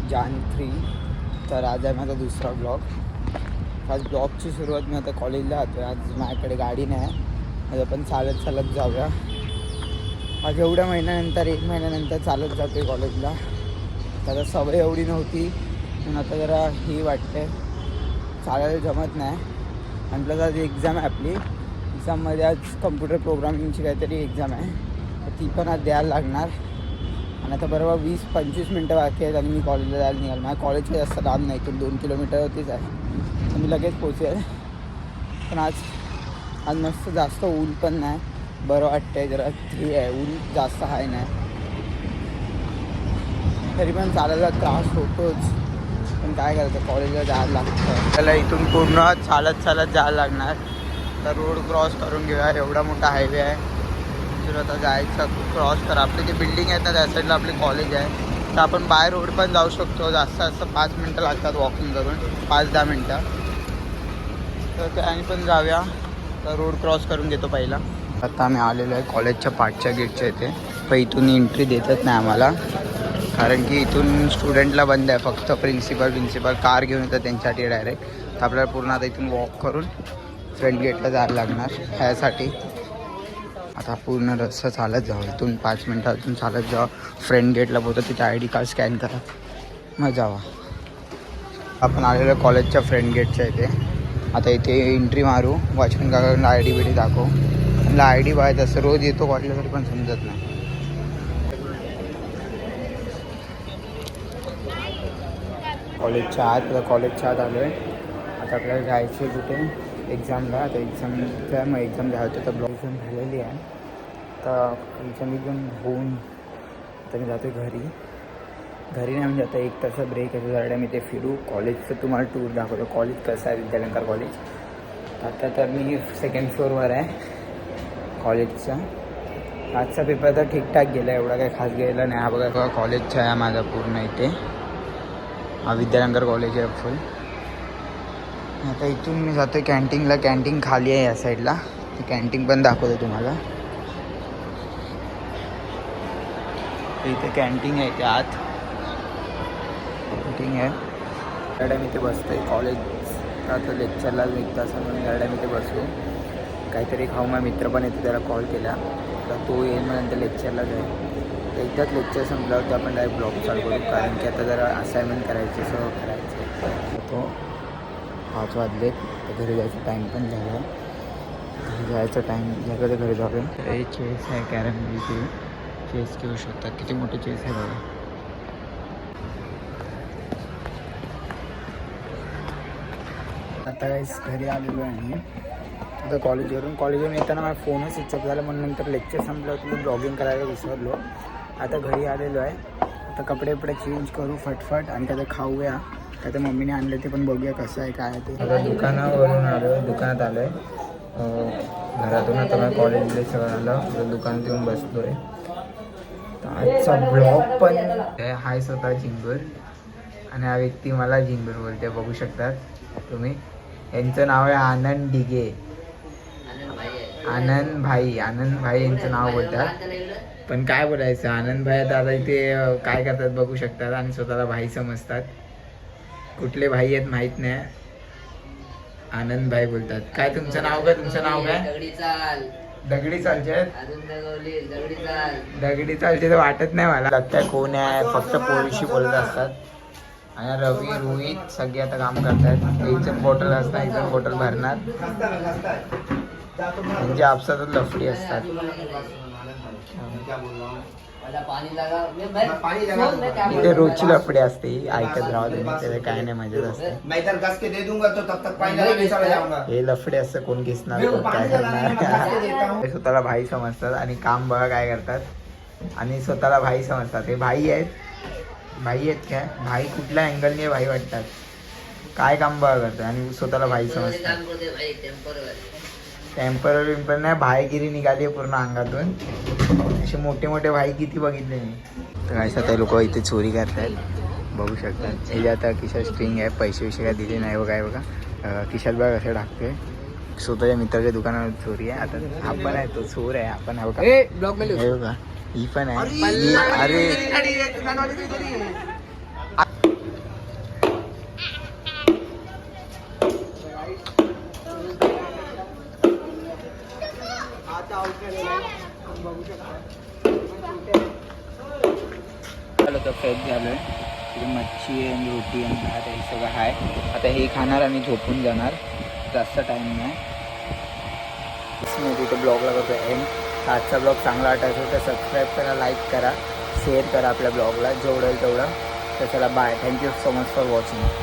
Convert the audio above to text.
जानेवारी 3. तर आज आहे माझा दुसरा ब्लॉग. आज ब्लॉगची सुरुवात मी आता कॉलेजला जातो आहे. आज माझ्याकडे गाडी नाही, आज आपण चालत चालत जाऊया. आज एवढ्या महिन्यानंतर 1 महिन्यानंतर चालत जातो आहे कॉलेजला. त्याला सवय एवढी नव्हती म्हणून आता जरा ही वाटते, चालायला जमत नाही. आणि प्लस आज एक्झाम आहे आपली. एक्झाममध्ये आज कम्प्युटर प्रोग्रामिंगची काहीतरी एक्झाम आहे, तर ती पण आज द्यायला लागणार. आणि आता बरोबर 20-25 मिनटं बाकी आहेत आणि मी कॉलेजला जायला निघाल. माझ्या कॉलेजच्या जास्त लांब नाही, इथून 2 किलोमीटरवरतीच आहे, तर मी लगेच पोचेल. पण आज मस्त जास्त ऊन पण नाही, बरं वाटतं आहे, जरा फ्री आहे, ऊन जास्त हाय नाही. तरी पण चालायला त्रास होतोच, पण काय करायचं, कॉलेजला जायला लागतं. त्याला इथून पूर्ण चालत जायला लागणार. तर रोड क्रॉस करून घेऊया, एवढा मोठा हायवे आहे. तर आता जायचं क्रॉस कर. आपली जी बिल्डिंग आहे ना त्या साईडला आपली कॉलेज आहे, तर आपण बाय रोड पण जाऊ शकतो. जास्त 5 मिनटं लागतात वॉकिंग करून, 5-10 मिनटं. तर त्याने पण जाऊया. तर रोड क्रॉस करून घेतो पहिला. आता आम्ही आलेलो आहे कॉलेजच्या पाठच्या गेटच्या इथे. पण इथून एंट्री देतच नाही आम्हाला, कारण की इथून स्टुडंटला बंद आहे. फक्त प्रिन्सिपल कार घेऊन येतात त्यांच्यासाठी डायरेक्ट. तर आपल्याला पूर्ण आता इथून वॉक करून फ्रंट गेटला जायला लागणार ह्यासाठी. आता पूर्ण रस्ता चालत जावं, इथून 5 मिनटं अजून चालत जावं. फ्रंट गेटला पोहतो, तिथे ID कार्ड स्कॅन करा, मग जावा. आपण आलेलो कॉलेजच्या फ्रंट गेटच्या इथे. आता इथे एंट्री मारू, वॉचमॅन काकांना ID दाखव. मला ID पाहायचं असं, रोज येतो कॉलेजला तरी पण समजत नाही. कॉलेजच्या आत आलो आहे. आता आपल्याला जायचं कुठे एक्झामला. आता एक्झाम द्यायचं, तर ब्लॉग एक्झाम झालेली आहे. तर एक्झाम होऊन आता मी जातो घरी नाही, म्हणजे आता 1 तासा ब्रेक आहे. जरा मी ते फिरू, कॉलेजचं तुम्हाला टूर दाखवतो. कॉलेज कसं आहे, विद्यालंकार कॉलेज. आता तर मी 2nd फ्लोअरवर आहे कॉलेजचा. आजचा पेपर तर ठीकठाक गेला, एवढा काही खास गेला नाही. हा बघा कॉलेजचा आहे माझा पूर्ण इथे. हा विद्यालंकार कॉलेज आहे फुल. आता इथून मी जातो आहे कॅन्टीनला. कॅन्टीन खाली आहे या साईडला, ती कॅन्टीन पण दाखवतो तुम्हाला. इथे कॅन्टीन आहे, इथे आत कॅन्टीन आहे. मॅडम इथे बसतो आहे. कॉलेज आता लेक्चरला 1 तास म्हणून मॅडम इथे बसू, काहीतरी खाऊ. माझा मित्र पण येतो, त्याला कॉल केला, तर तो येईल मग नंतर लेक्चरला जाईल. एकदाच लेक्चर संपल्यावर तर आपण डायरेक्ट ब्लॉग चालू करू, कारण की आता जरा असाइनमेंट करायची, सगळं करायचं. तो 5 वाजले, तर घरी जायचं टाईम पण झाला. घरी जायचं टाईम झालं तर घरी जाऊया. हे चेस आहे, कॅरम इथे चेस खेळू शकतात. किती मोठे चेस आहे बघा. आता काहीच घरी आलेलो आहे मी. आता कॉलेजवरून येताना माझा फोनच स्विच ऑफ झाला, म्हणून नंतर लेक्चर संपलं होतं, मी ब्लॉगिंग करायला विसरलो. आता घरी आलेलो आहे. आता कपडे चेंज करू फटफट आणि त्याचं खाऊया. आता मम्मीने आणलं ते पण बघूया कसं आहे काय ते. आता दुकानात आलो आहे घरातून. आता मला कॉलेजला सगळं आलं, दुकानात येऊन बसलो आहे. आजचा ब्लॉग पण हाय स्वतः जिंगूर, आणि हा व्यक्ती मला जिंगूर बोलते, बघू शकतात तुम्ही. यांचं नाव आहे आनंद डिगे. आनंद भाई यांचं नाव बोलतात. पण काय बोलायचं, आनंद भाई आता इथे काय करतात बघू शकतात, आणि स्वतःला भाई समजतात. कुठले भाई आहेत माहीत नाही, आनंद भाई बोलतात. काय तुमचं नाव काय? दगडी चालचे दगडी चालचे तर वाटत नाही मला. काय कोण आहे, फक्त पोरीशी बोलत असतात. आणि रवी रोहित सगळे आता काम करतात. एक जण बॉटल असतात, एक जण बॉटल भरणार, म्हणजे आपसातच लफडी असतात. इथे रोजची लफडी असते, ऐकत राहा तुम्ही, त्याला काय नाही मजाच असते. हे लफडे असतं, कोण घेसणार, कोण काय करणार. स्वतःला भाई समजतात आणि काम बघा काय करतात, आणि स्वतःला भाई समजतात. हे भाई आहेत काय, भाई कुठल्या अँगलने भाई वाटतात, काय काम बघा करतात आणि स्वतःला भाई समजतात. टेम्पररी नाही, भाईगिरी निघाली आहे पूर्ण अंगातून. असे मोठे भाई किती बघितले मी. तर काय आता लोक इथे चोरी करतात, बघू शकतात. हे जे आता किशोर स्ट्रिंग आहे, पैसे काय दिले नाही बघा. किशाल बघा कसं टाकतोय. स्वतःच्या मित्राच्या दुकानावर चोरी आहे. आता हा पण आहे, तो चोर आहे. आपण हा बघा, हे बघा, ही पण आहे. अरे तर फ्रेश झालोय. तिथे मच्छी आणि रोटी आणि भात हे सगळं आहे. आता हे खाणार आणि झोपून जाणार. जास्त टाईम नाही. मी तिथे ब्लॉगला करतो एंड. आजचा ब्लॉग चांगला वाटायचा तर सबस्क्राईब करा, लाईक करा, शेअर करा आपल्या ब्लॉगला जेवढं तेवढं. तर चला bye. Thank you so much for watching.